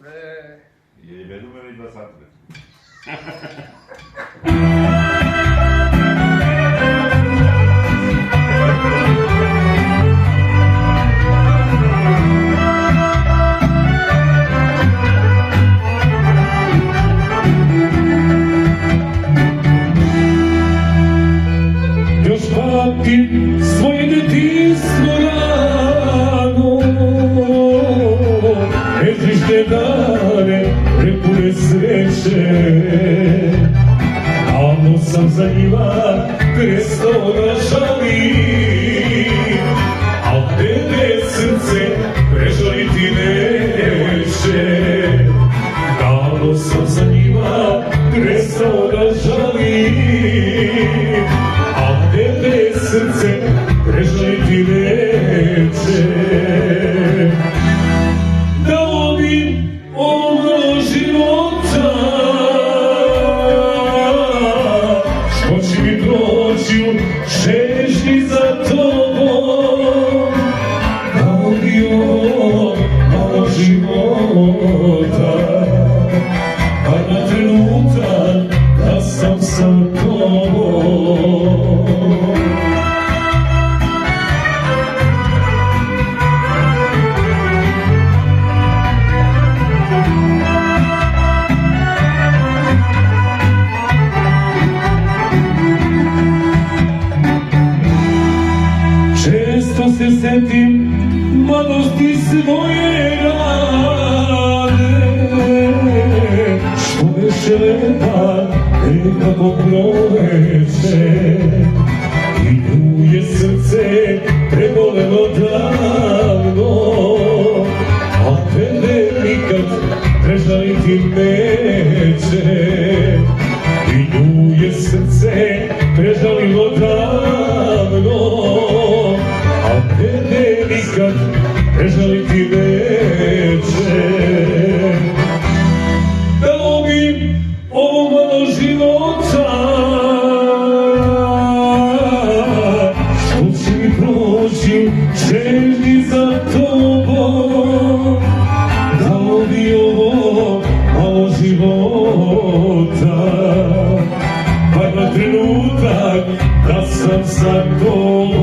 Ieri per numero di passato. Još pamtim svoje detinjstvo rano, nežnične dane prepune sreće. Davno sam za njima prestao da žalim, al tebe srce prežaliti neće. Davno sam za njima prestao da žalim, a tebe srce prežaliti neće. Dao bi ovo života, što će mi proći u žežnji za tobom. Dao bi ovo života, pa na trenutak da sam sa tobom. Često se setim mladosti svoje rane, što veše lepa nekako proleće, i nju je srce prebolelo davno, a tebe nikad prežaliti neće. I nju je srce prežalilo davno, a tebe nikad prežaliti neće. Dao bi ovo malo života, što će mi proći željni za tobom. Dao bi ovo malo života, pa na trenutak da sam sa tobom.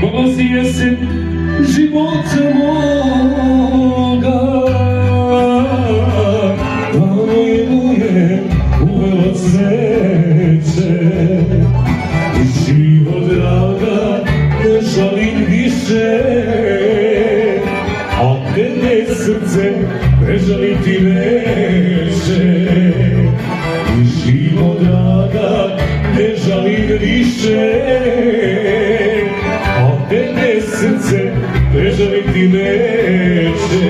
Dolazi jesen života moga, dano je moje uvelo cveće, i život draga ne žalim više, a tebe srce prežaliti neće. I život draga ne žalim više, a tebe srce prežaliti neće.